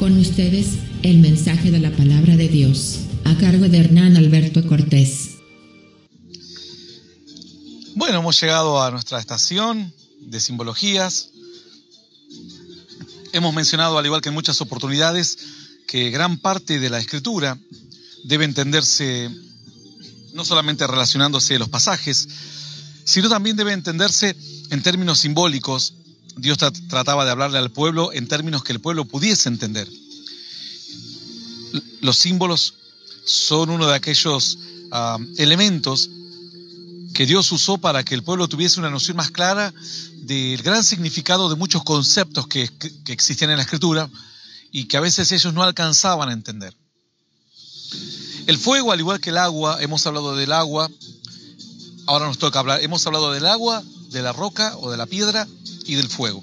Con ustedes, el mensaje de la palabra de Dios, a cargo de Hernán Alberto Cortés. Bueno, hemos llegado a nuestra estación de simbologías. Hemos mencionado, al igual que en muchas oportunidades, que gran parte de la Escritura debe entenderse no solamente relacionándose los pasajes, sino también debe entenderse en términos simbólicos. Dios trataba de hablarle al pueblo en términos que el pueblo pudiese entender. Los símbolos son uno de aquellos elementos que Dios usó para que el pueblo tuviese una noción más clara del gran significado de muchos conceptos que existían en la Escritura y que a veces ellos no alcanzaban a entender. El fuego, al igual que el agua, hemos hablado del agua, ahora nos toca hablar, hemos hablado del agua, de la roca o de la piedra y del fuego.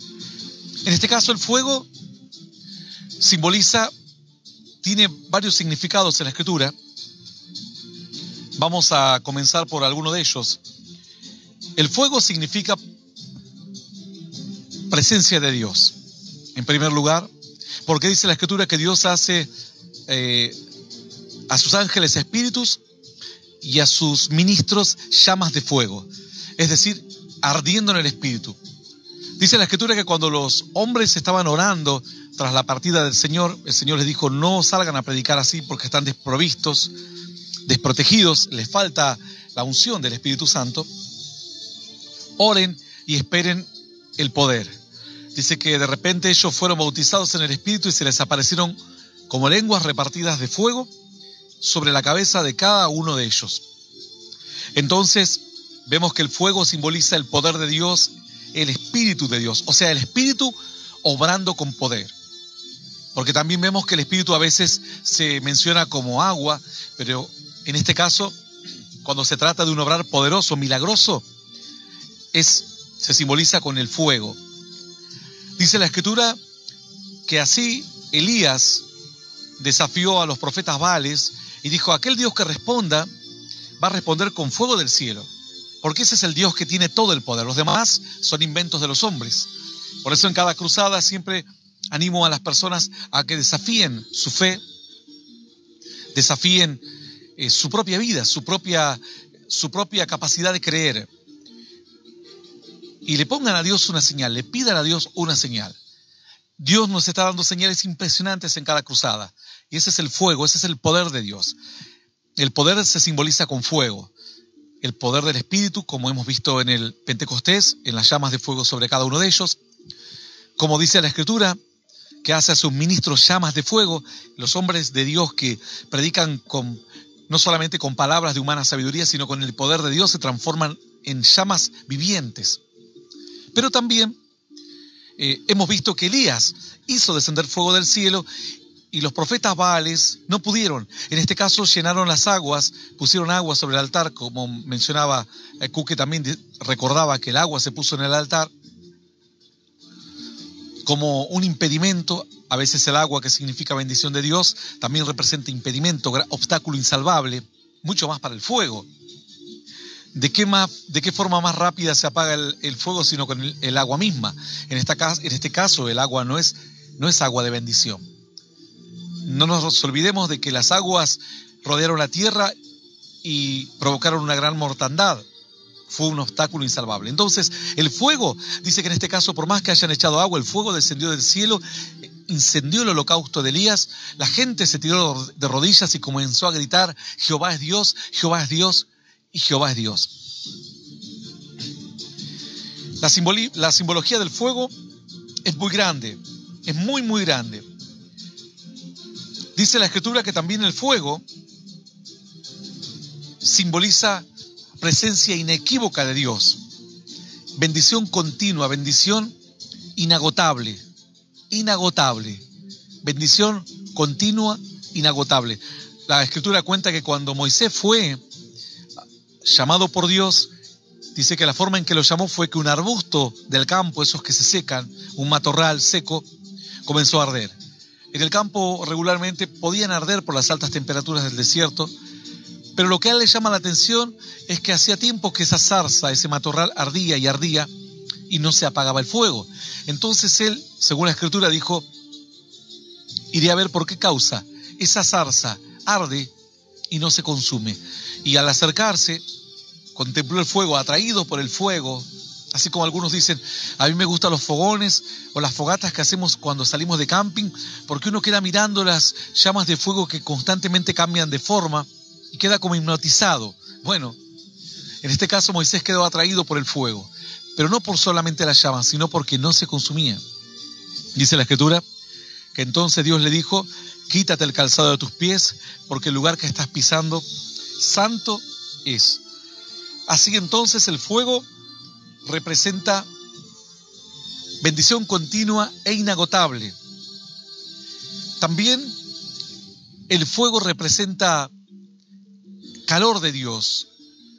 En este caso, el fuego tiene varios significados en la Escritura. Vamos a comenzar por alguno de ellos. El fuego significa presencia de Dios. En primer lugar, porque dice la Escritura que Dios hace a sus ángeles espíritus y a sus ministros llamas de fuego, es decir, ardiendo en el espíritu. Dice la Escritura que cuando los hombres estaban orando tras la partida del Señor, el Señor les dijo: no salgan a predicar así porque están desprovistos, desprotegidos, les falta la unción del Espíritu Santo. Oren y esperen el poder. Dice que de repente ellos fueron bautizados en el Espíritu y se les aparecieron como lenguas repartidas de fuego sobre la cabeza de cada uno de ellos. Entonces vemos que el fuego simboliza el poder de Dios, el Espíritu de Dios, o sea, el Espíritu obrando con poder. Porque también vemos que el Espíritu a veces se menciona como agua, pero en este caso, cuando se trata de un obrar poderoso, milagroso, se simboliza con el fuego. Dice la Escritura que así Elías desafió a los profetas Baales y dijo: aquel Dios que responda va a responder con fuego del cielo, porque ese es el Dios que tiene todo el poder. Los demás son inventos de los hombres. Por eso en cada cruzada siempre animo a las personas a que desafíen su fe, desafíen su propia vida, su propia capacidad de creer, y le pongan a Dios una señal, le pidan a Dios una señal. Dios nos está dando señales impresionantes en cada cruzada, y ese es el fuego, ese es el poder de Dios. El poder se simboliza con fuego, el poder del Espíritu, como hemos visto en el Pentecostés, en las llamas de fuego sobre cada uno de ellos. Como dice la Escritura, que hace a sus ministros llamas de fuego, los hombres de Dios que predican no solamente con palabras de humana sabiduría, sino con el poder de Dios, se transforman en llamas vivientes. Pero también hemos visto que Elías hizo descender fuego del cielo y los profetas Baales no pudieron. En este caso llenaron las aguas, pusieron agua sobre el altar, como mencionaba Cuque, también recordaba que el agua se puso en el altar como un impedimento. A veces el agua, que significa bendición de Dios, también representa impedimento, obstáculo insalvable, mucho más para el fuego. ¿De qué forma más rápida se apaga el fuego sino con el agua misma? En este caso el agua no es agua de bendición. No nos olvidemos de que las aguas rodearon la tierra y provocaron una gran mortandad. Fue un obstáculo insalvable. Entonces el fuego, dice que en este caso, por más que hayan echado agua, el fuego descendió del cielo, incendió el holocausto de Elías. La gente se tiró de rodillas y comenzó a gritar: Jehová es Dios, Jehová es Dios y Jehová es Dios. La simbología del fuego es muy grande, es muy, muy grande. Dice la Escritura que también el fuego simboliza presencia inequívoca de Dios, bendición continua, bendición inagotable, bendición continua, inagotable. La Escritura cuenta que cuando Moisés fue llamado por Dios, dice que la forma en que lo llamó fue que un arbusto del campo, esos que se secan, un matorral seco, comenzó a arder. En el campo regularmente podían arder por las altas temperaturas del desierto, pero lo que a él le llama la atención es que hacía tiempo que esa zarza, ese matorral ardía y no se apagaba el fuego. Entonces él, según la Escritura, dijo: Iré a ver por qué causa esa zarza arde y no se consume. Y al acercarse, contempló el fuego, atraído por el fuego. Así como algunos dicen, a mí me gustan los fogones o las fogatas que hacemos cuando salimos de camping, porque uno queda mirando las llamas de fuego que constantemente cambian de forma y queda como hipnotizado. Bueno, en este caso Moisés quedó atraído por el fuego, pero no por solamente las llamas, sino porque no se consumía. Dice la Escritura que entonces Dios le dijo, quítate el calzado de tus pies, porque el lugar que estás pisando santo es. Así entonces el fuego representa bendición continua e inagotable. También el fuego representa calor de Dios.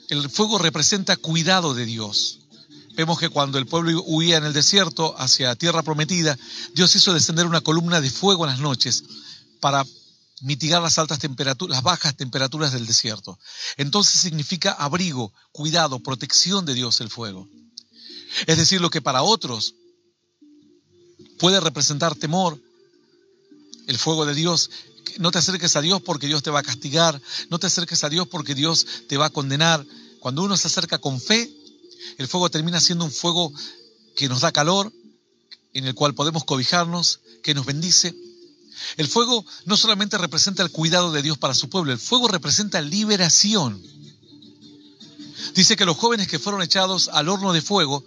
El fuego representa cuidado de Dios. Vemos que cuando el pueblo huía en el desierto hacia tierra prometida, Dios hizo descender una columna de fuego en las noches para mitigar las altas temperaturas, las bajas temperaturas del desierto. Entonces significa abrigo, cuidado, protección de Dios el fuego. Es decir, lo que para otros puede representar temor, el fuego de Dios. No te acerques a Dios porque Dios te va a castigar, no te acerques a Dios porque Dios te va a condenar. Cuando uno se acerca con fe, el fuego termina siendo un fuego que nos da calor, en el cual podemos cobijarnos, que nos bendice. El fuego no solamente representa el cuidado de Dios para su pueblo, el fuego representa liberación. Dice que los jóvenes que fueron echados al horno de fuego,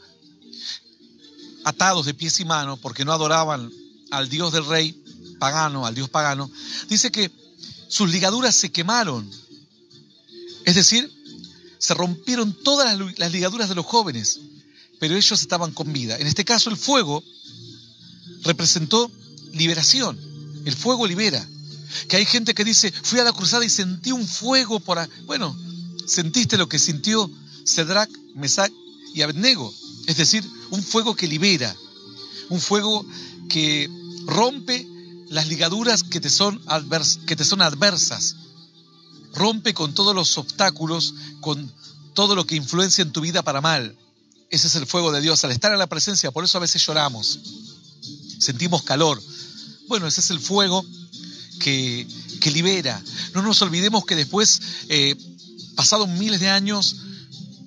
atados de pies y manos, porque no adoraban al Dios del rey pagano, al Dios pagano, dice que sus ligaduras se quemaron. Es decir, se rompieron todas las ligaduras de los jóvenes, pero ellos estaban con vida. En este caso, el fuego representó liberación. El fuego libera. Que hay gente que dice, fui a la cruzada y sentí un fuego por ahí. Bueno, sentiste lo que sintió Sadrach, Mesach y Abednego. Es decir, un fuego que libera. Un fuego que rompe las ligaduras que te son adversas. Rompe con todos los obstáculos, con todo lo que influencia en tu vida para mal. Ese es el fuego de Dios. Al estar en la presencia, por eso a veces lloramos. Sentimos calor. Bueno, ese es el fuego que libera. No nos olvidemos que después, pasados miles de años,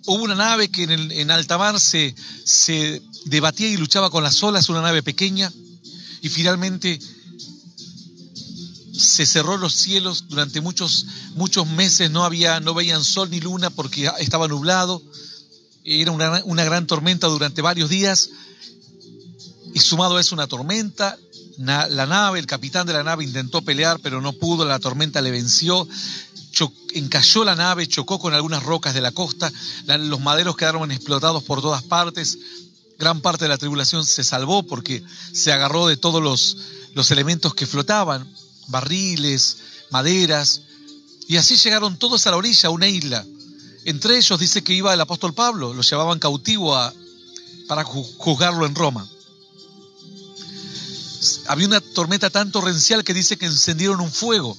hubo una nave que en alta mar se debatía y luchaba con las olas, una nave pequeña, y finalmente se cerró los cielos durante muchos meses, no veían sol ni luna porque estaba nublado, era una gran tormenta durante varios días, y sumado a eso una tormenta, el capitán de la nave intentó pelear, pero no pudo, la tormenta le venció, encalló la nave, chocó con algunas rocas de la costa, los maderos quedaron explotados por todas partes, gran parte de la tribulación se salvó porque se agarró de todos los elementos que flotaban, barriles, maderas, y así llegaron todos a la orilla, a una isla. Entre ellos dice que iba el apóstol Pablo, lo llevaban cautivo para juzgarlo en Roma. Había una tormenta tan torrencial que dice que encendieron un fuego.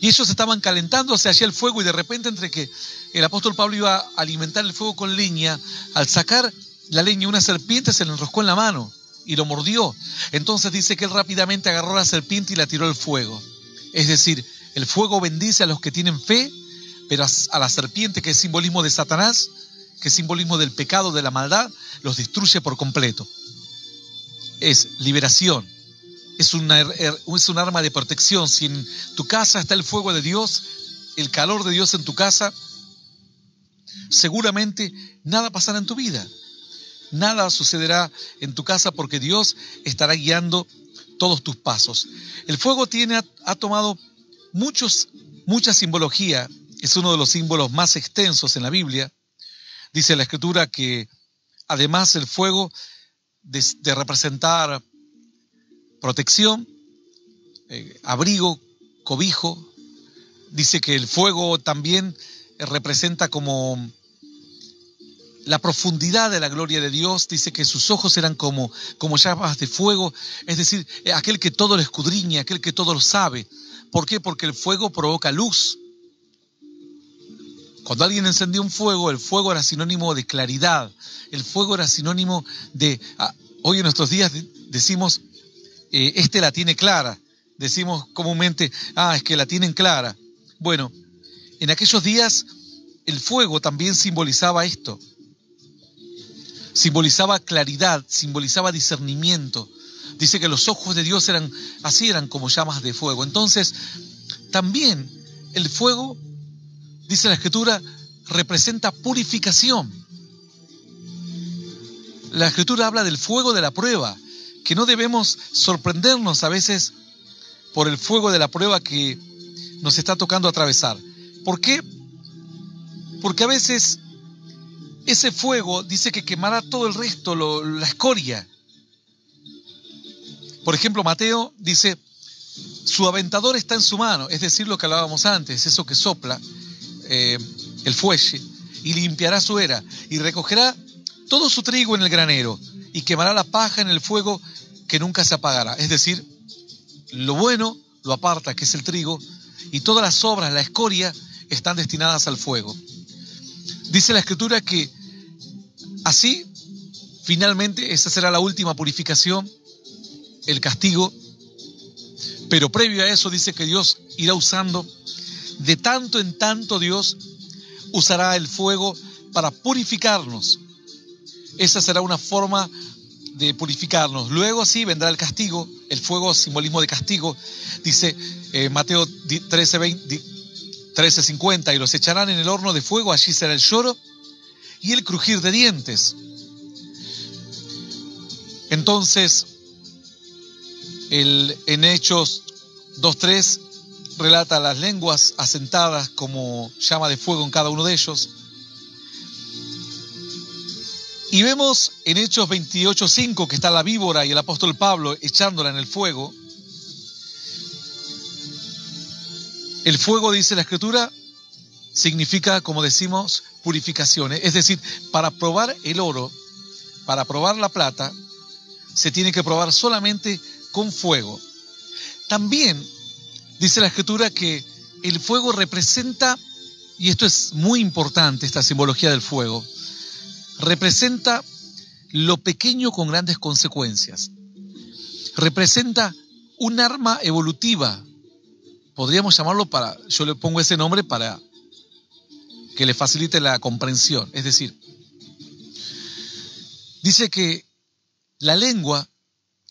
Y ellos estaban calentándose allí el fuego y de repente entre que el apóstol Pablo iba a alimentar el fuego con leña, al sacar la leña una serpiente se le enroscó en la mano y lo mordió. Entonces dice que él rápidamente agarró la serpiente y la tiró al fuego. Es decir, el fuego bendice a los que tienen fe, pero a la serpiente, que es simbolismo de Satanás, que es simbolismo del pecado, de la maldad, los destruye por completo. Es liberación. Es un arma de protección. Si en tu casa está el fuego de Dios, el calor de Dios en tu casa, seguramente nada pasará en tu vida. Nada sucederá en tu casa porque Dios estará guiando todos tus pasos. El fuego ha tomado mucha simbología. Es uno de los símbolos más extensos en la Biblia. Dice la Escritura que además el fuego de representar protección, abrigo, cobijo, dice que el fuego también representa como la profundidad de la gloria de Dios. Dice que sus ojos eran como llamas de fuego, es decir, aquel que todo lo escudriña, aquel que todo lo sabe. ¿Por qué? Porque el fuego provoca luz. Cuando alguien encendía un fuego, el fuego era sinónimo de claridad, el fuego era sinónimo de... hoy en nuestros días decimos, la tiene clara, decimos comúnmente, es que la tienen clara. Bueno, en aquellos días el fuego también simbolizaba esto. Simbolizaba claridad, simbolizaba discernimiento. Dice que los ojos de Dios eran como llamas de fuego. Entonces, también el fuego, dice la Escritura, representa purificación. La Escritura habla del fuego de la prueba, que no debemos sorprendernos a veces por el fuego de la prueba que nos está tocando atravesar. ¿Por qué? Porque a veces ese fuego dice que quemará todo el resto, la escoria. Por ejemplo, Mateo dice, su aventador está en su mano, es decir, lo que hablábamos antes, eso que sopla el fuelle, y limpiará su era, y recogerá todo su trigo en el granero, y quemará la paja en el fuego que nunca se apagará. Es decir, lo bueno lo aparta, que es el trigo, y todas las sobras, la escoria, están destinadas al fuego. Dice la Escritura que así, finalmente, esa será la última purificación, el castigo, pero previo a eso dice que Dios irá usando, de tanto en tanto Dios usará el fuego para purificarnos. Esa será una forma de purificarnos. Luego sí vendrá el castigo, el fuego simbolismo de castigo. Dice Mateo 13:50, y los echarán en el horno de fuego, allí será el lloro y el crujir de dientes. Entonces, en Hechos 2:3 relata las lenguas asentadas como llama de fuego en cada uno de ellos. Y vemos en Hechos 28:5 que está la víbora y el apóstol Pablo echándola en el fuego. El fuego, dice la Escritura, significa, como decimos, purificación. Es decir, para probar el oro, para probar la plata, se tiene que probar solamente con fuego. También dice la Escritura que el fuego representa, y esto es muy importante, esta simbología del fuego, representa lo pequeño con grandes consecuencias. Representa un arma evolutiva. Podríamos llamarlo yo le pongo ese nombre para que le facilite la comprensión. Es decir, dice que la lengua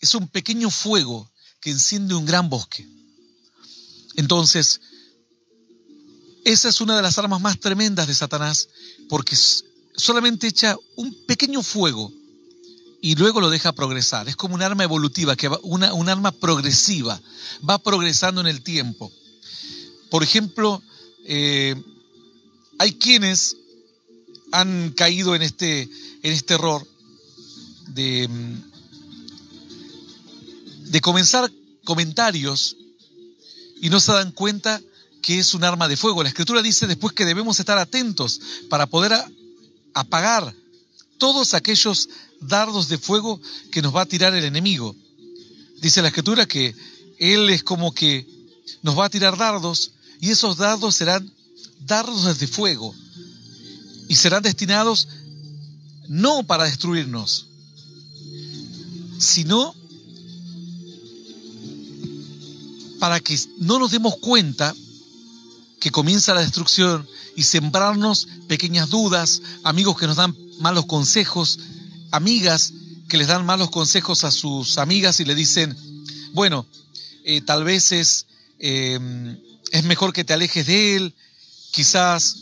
es un pequeño fuego que enciende un gran bosque. Entonces, esa es una de las armas más tremendas de Satanás, porque solamente echa un pequeño fuego y luego lo deja progresar. Es como un arma evolutiva, un arma progresiva, va progresando en el tiempo. Por ejemplo, hay quienes han caído en este error de comenzar comentarios y no se dan cuenta que es un arma de fuego. La Escritura dice después que debemos estar atentos para poder apagar todos aquellos dardos de fuego que nos va a tirar el enemigo. Dice la Escritura que Él es como que nos va a tirar dardos, y esos dardos serán dardos de fuego y serán destinados no para destruirnos, sino para que no nos demos cuenta que comienza la destrucción y sembrarnos pequeñas dudas, amigos que nos dan malos consejos, amigas que les dan malos consejos a sus amigas y le dicen, bueno, tal vez es mejor que te alejes de él, quizás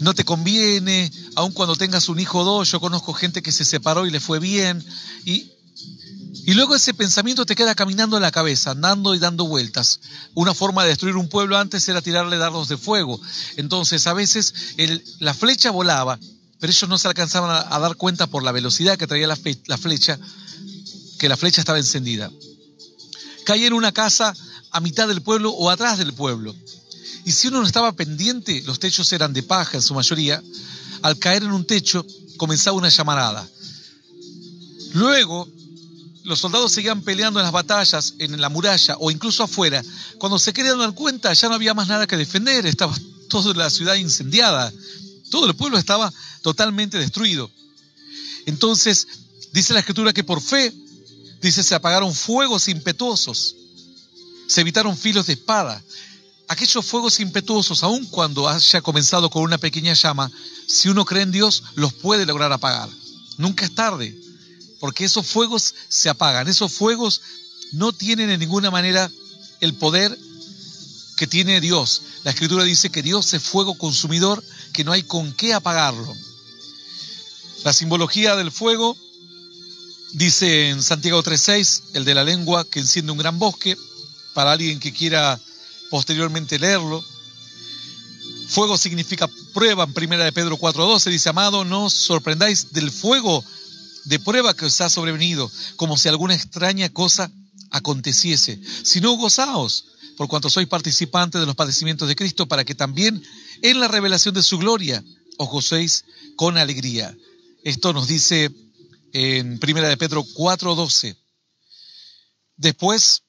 no te conviene, aun cuando tengas un hijo o dos. Yo conozco gente que se separó y le fue bien, y luego ese pensamiento te queda caminando en la cabeza, andando y dando vueltas. Una forma de destruir un pueblo antes era tirarle dardos de fuego. Entonces a veces la flecha volaba, pero ellos no se alcanzaban a dar cuenta por la velocidad que traía la flecha, que la flecha estaba encendida. Caía en una casa a mitad del pueblo o atrás del pueblo. Y si uno no estaba pendiente, los techos eran de paja en su mayoría, al caer en un techo comenzaba una llamarada. Luego, los soldados seguían peleando en las batallas, en la muralla o incluso afuera. Cuando se querían dar cuenta, ya no había más nada que defender, estaba toda la ciudad incendiada, todo el pueblo estaba totalmente destruido. Entonces, dice la Escritura que por fe Dice, se apagaron fuegos impetuosos, se evitaron filos de espada. Aquellos fuegos impetuosos, aun cuando haya comenzado con una pequeña llama, si uno cree en Dios, los puede lograr apagar. Nunca es tarde, porque esos fuegos se apagan. Esos fuegos no tienen en ninguna manera el poder que tiene Dios. La Escritura dice que Dios es fuego consumidor, que no hay con qué apagarlo. La simbología del fuego, dice en Santiago 3:6, el de la lengua que enciende un gran bosque, para alguien que quiera posteriormente leerlo. Fuego significa prueba, en 1 de Pedro 4:12 dice, amado, no os sorprendáis del fuego de prueba que os ha sobrevenido, como si alguna extraña cosa aconteciese, sino gozaos, por cuanto sois participantes de los padecimientos de Cristo, para que también en la revelación de su gloria os gocéis con alegría. Esto nos dice en 1 de Pedro 4:12. Después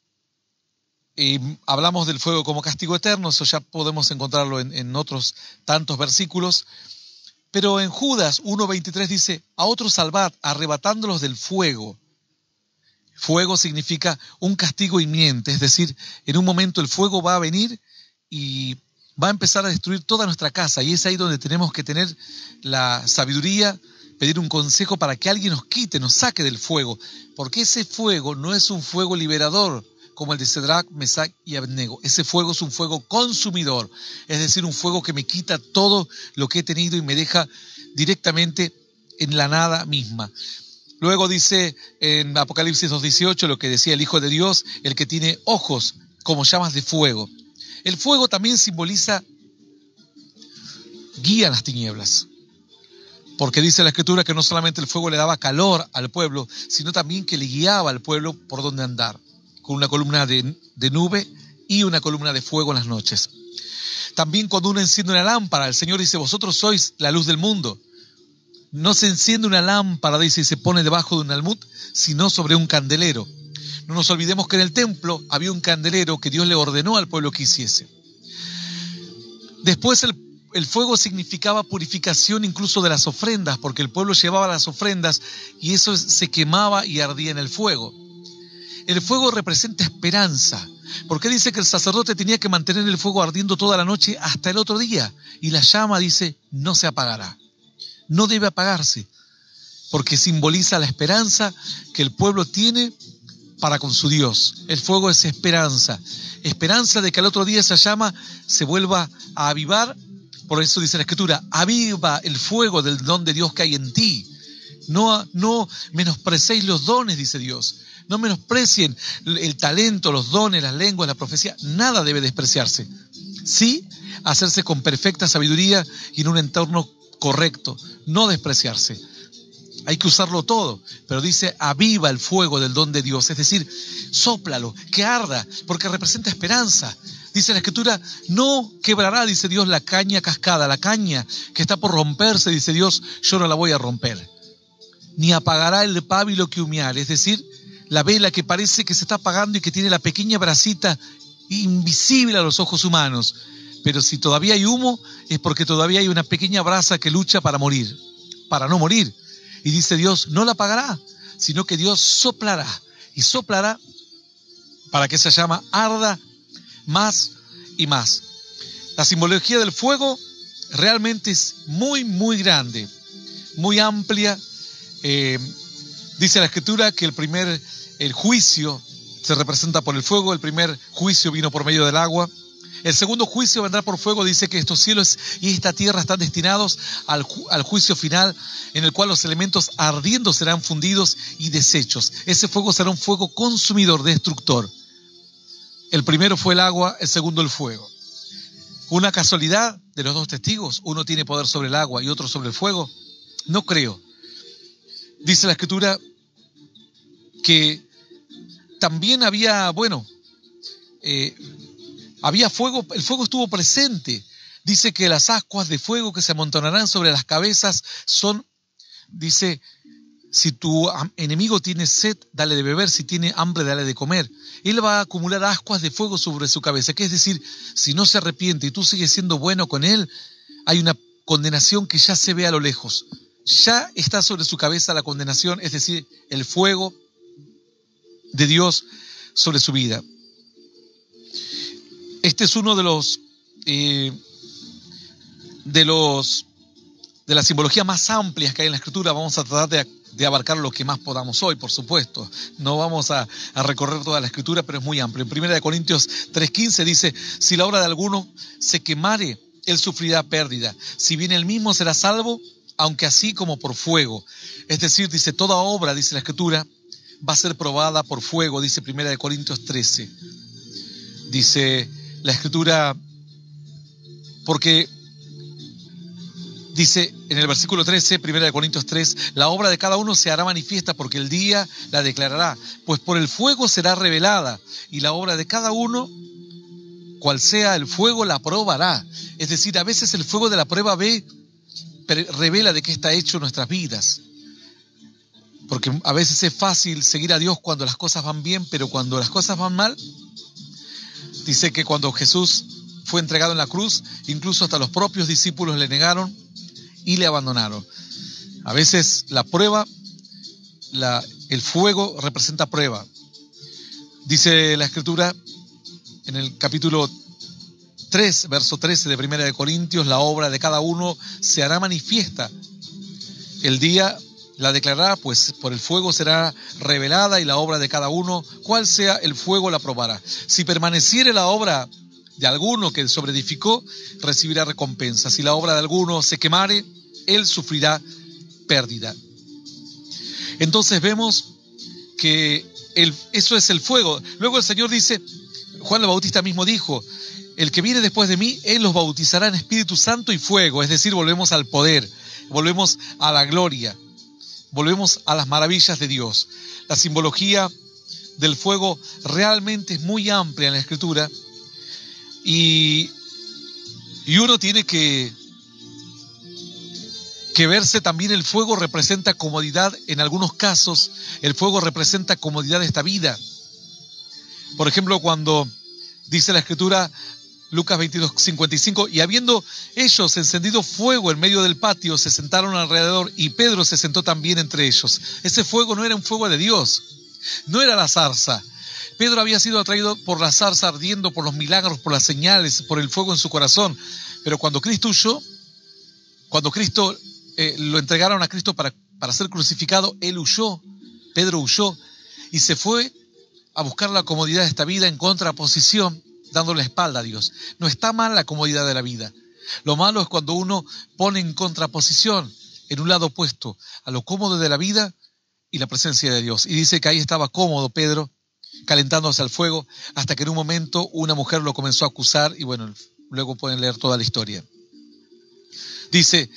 hablamos del fuego como castigo eterno, eso ya podemos encontrarlo en otros tantos versículos. Pero en Judas 1:23 dice, a otros salvad, arrebatándolos del fuego. Fuego significa un castigo inminente, es decir, en un momento el fuego va a venir y va a empezar a destruir toda nuestra casa. Y es ahí donde tenemos que tener la sabiduría, pedir un consejo para que alguien nos quite, nos saque del fuego. Porque ese fuego no es un fuego liberador, como el de Cedrac, Mesac y Abednego. Ese fuego es un fuego consumidor, es decir, un fuego que me quita todo lo que he tenido y me deja directamente en la nada misma. Luego dice en Apocalipsis 2:18 lo que decía el Hijo de Dios, el que tiene ojos como llamas de fuego. El fuego también simboliza guía en las tinieblas, porque dice la Escritura que no solamente el fuego le daba calor al pueblo, sino también que le guiaba al pueblo por donde andar, con una columna de nube y una columna de fuego en las noches. También cuando uno enciende una lámpara, el Señor dice, vosotros sois la luz del mundo. No se enciende una lámpara, dice, y se pone debajo de un almud, sino sobre un candelero. No nos olvidemos que en el templo había un candelero que Dios le ordenó al pueblo que hiciese. Después el fuego significaba purificación incluso de las ofrendas, porque el pueblo llevaba las ofrendas y eso se quemaba y ardía en el fuego. El fuego representa esperanza, porque dice que el sacerdote tenía que mantener el fuego ardiendo toda la noche hasta el otro día, y la llama, dice, no se apagará. No debe apagarse, porque simboliza la esperanza que el pueblo tiene para con su Dios. El fuego es esperanza, esperanza de que al otro día esa llama se vuelva a avivar. Por eso dice la Escritura, aviva el fuego del don de Dios que hay en ti. No menosprecéis los dones, dice Dios. No menosprecien el talento, los dones, las lenguas, la profecía. Nada debe despreciarse. Sí, hacerse con perfecta sabiduría y en un entorno correcto, no despreciarse. Hay que usarlo todo, pero dice, aviva el fuego del don de Dios, es decir, sóplalo, que arda, porque representa esperanza. Dice la Escritura, no quebrará, dice Dios, la caña cascada, la caña que está por romperse, dice Dios, yo no la voy a romper. Ni apagará el pábilo que humeare, es decir, la vela que parece que se está apagando y que tiene la pequeña brasita invisible a los ojos humanos. Pero si todavía hay humo, es porque todavía hay una pequeña brasa que lucha para morir, para no morir. Y dice Dios, no la apagará, sino que Dios soplará, y soplará para que esa llama arda más y más. La simbología del fuego realmente es muy, muy grande, muy amplia. Dice la Escritura que el juicio se representa por el fuego, el primer juicio vino por medio del agua. El segundo juicio vendrá por fuego, dice que estos cielos y esta tierra están destinados al juicio final, en el cual los elementos ardiendo serán fundidos y deshechos. Ese fuego será un fuego consumidor, destructor. El primero fue el agua, el segundo el fuego. ¿Una casualidad de los dos testigos? Uno tiene poder sobre el agua y otro sobre el fuego. No creo. Dice la Escritura que también había fuego, el fuego estuvo presente. Dice que las ascuas de fuego que se amontonarán sobre las cabezas son, dice, si tu enemigo tiene sed, dale de beber, si tiene hambre, dale de comer. Él va a acumular ascuas de fuego sobre su cabeza, que es decir, si no se arrepiente y tú sigues siendo bueno con él, hay una condenación que ya se ve a lo lejos. Ya está sobre su cabeza la condenación, es decir, el fuego de Dios sobre su vida. Este es uno de las simbologías más amplias que hay en la Escritura. Vamos a tratar de abarcar lo que más podamos hoy, por supuesto. No vamos a recorrer toda la Escritura, pero es muy amplio. En 1 Corintios 3:15 dice: si la obra de alguno se quemare, él sufrirá pérdida. Si bien él mismo será salvo, aunque así como por fuego. Es decir, dice, toda obra, dice la Escritura, va a ser probada por fuego, dice 1 Corintios 13. Dice la Escritura, porque dice en el versículo 13, 1 Corintios 3, la obra de cada uno se hará manifiesta porque el día la declarará, pues por el fuego será revelada, y la obra de cada uno, cual sea el fuego, la probará. Es decir, a veces el fuego de la prueba revela de qué está hecho nuestras vidas. Porque a veces es fácil seguir a Dios cuando las cosas van bien, pero cuando las cosas van mal, dice que cuando Jesús fue entregado en la cruz, incluso hasta los propios discípulos le negaron y le abandonaron. A veces la prueba, el fuego representa prueba. Dice la Escritura en el capítulo 3, verso 13 de 1 Corintios, la obra de cada uno se hará manifiesta. El día la declarará, pues por el fuego será revelada, y la obra de cada uno, cual sea el fuego, la probará. Si permaneciere la obra de alguno que sobreedificó, recibirá recompensa. Si la obra de alguno se quemare, él sufrirá pérdida. Entonces vemos que eso es el fuego. Luego el Señor dice, Juan el Bautista mismo dijo, el que viene después de mí, él los bautizará en Espíritu Santo y fuego. Es decir, volvemos al poder, volvemos a la gloria, volvemos a las maravillas de Dios. La simbología del fuego realmente es muy amplia en la Escritura, y uno tiene que verse también. El fuego representa comodidad. En algunos casos el fuego representa comodidad de esta vida. Por ejemplo, cuando dice la Escritura, Lucas 22:55, y habiendo ellos encendido fuego en medio del patio, se sentaron alrededor, y Pedro se sentó también entre ellos. Ese fuego no era un fuego de Dios, no era la zarza. Pedro había sido atraído por la zarza ardiendo, por los milagros, por las señales, por el fuego en su corazón. Pero cuando Cristo huyó, cuando lo entregaron a Cristo para ser crucificado, él huyó, Pedro huyó, y se fue a buscar la comodidad de esta vida en contraposición, dándole la espalda a Dios. No está mal la comodidad de la vida. Lo malo es cuando uno pone en contraposición, en un lado opuesto, a lo cómodo de la vida y la presencia de Dios. Y dice que ahí estaba cómodo Pedro, calentándose al fuego, hasta que en un momento una mujer lo comenzó a acusar, y bueno, luego pueden leer toda la historia. Dice,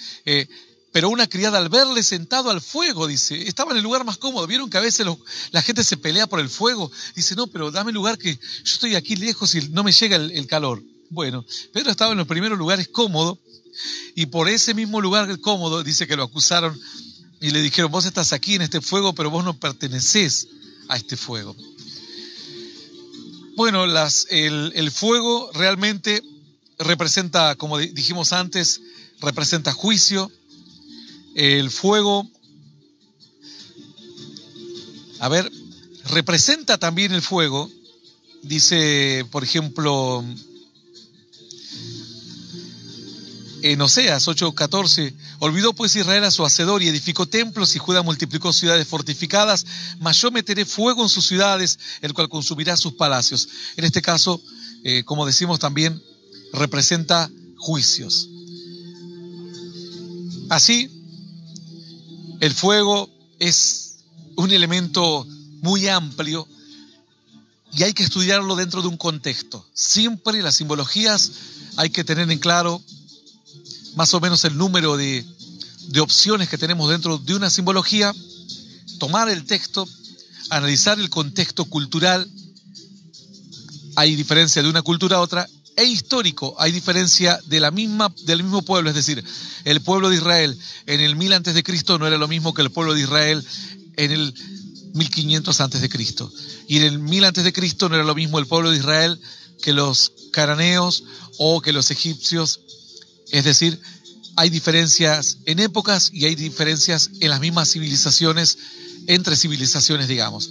pero una criada, al verle sentado al fuego, dice, estaba en el lugar más cómodo. Vieron que a veces la gente se pelea por el fuego. Dice, no, pero dame lugar, que yo estoy aquí lejos y no me llega el calor. Bueno, Pedro estaba en los primeros lugares cómodos, y por ese mismo lugar cómodo dice que lo acusaron y le dijeron, vos estás aquí en este fuego, pero vos no pertenecés a este fuego. Bueno, el fuego realmente representa, como dijimos antes, representa juicio. El fuego, representa también el fuego. Dice, por ejemplo, en Oseas 8:14, olvidó pues Israel a su hacedor y edificó templos, y Judá multiplicó ciudades fortificadas, mas yo meteré fuego en sus ciudades, el cual consumirá sus palacios. En este caso, como decimos también, representa juicios. Así, el fuego es un elemento muy amplio y hay que estudiarlo dentro de un contexto. Siempre las simbologías hay que tener en claro más o menos el número de opciones que tenemos dentro de una simbología, tomar el texto, analizar el contexto cultural. Hay diferencia de una cultura a otra, e histórico, hay diferencia del mismo pueblo. Es decir, el pueblo de Israel en el 1000 a.C. no era lo mismo que el pueblo de Israel en el 1500 a.C. Y en el 1000 a.C. no era lo mismo el pueblo de Israel que los cananeos o que los egipcios. Es decir, hay diferencias en épocas y hay diferencias en las mismas civilizaciones, entre civilizaciones, digamos.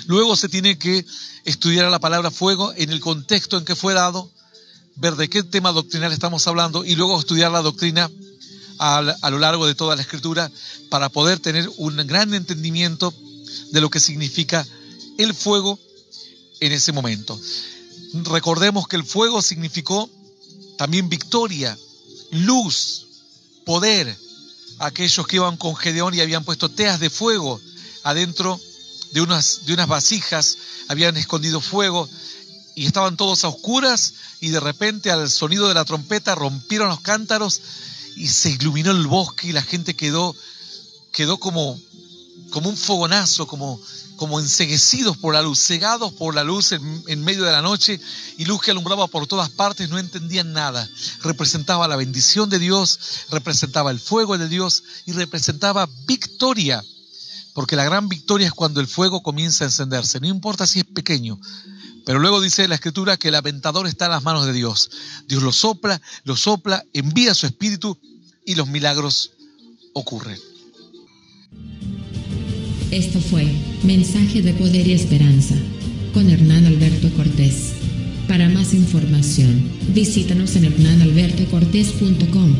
Luego se tiene que estudiar la palabra fuego en el contexto en que fue dado, ver de qué tema doctrinal estamos hablando y luego estudiar la doctrina a lo largo de toda la Escritura para poder tener un gran entendimiento de lo que significa el fuego en ese momento. Recordemos que el fuego significó también victoria, luz, poder. Aquellos que iban con Gedeón y habían puesto teas de fuego adentro de unas vasijas, habían escondido fuego y estaban todos a oscuras, y de repente al sonido de la trompeta rompieron los cántaros y se iluminó el bosque y la gente quedó como un fogonazo, como enceguecidos por la luz, cegados por la luz en medio de la noche, y luz que alumbraba por todas partes. No entendían nada. Representaba la bendición de Dios, representaba el fuego de Dios y representaba victoria, porque la gran victoria es cuando el fuego comienza a encenderse, no importa si es pequeño. Pero luego dice la Escritura que el aventador está en las manos de Dios. Dios lo sopla, envía su espíritu y los milagros ocurren. Esto fue Mensaje de Poder y Esperanza con Hernán Alberto Cortés. Para más información, visítanos en hernanalbertocortés.com.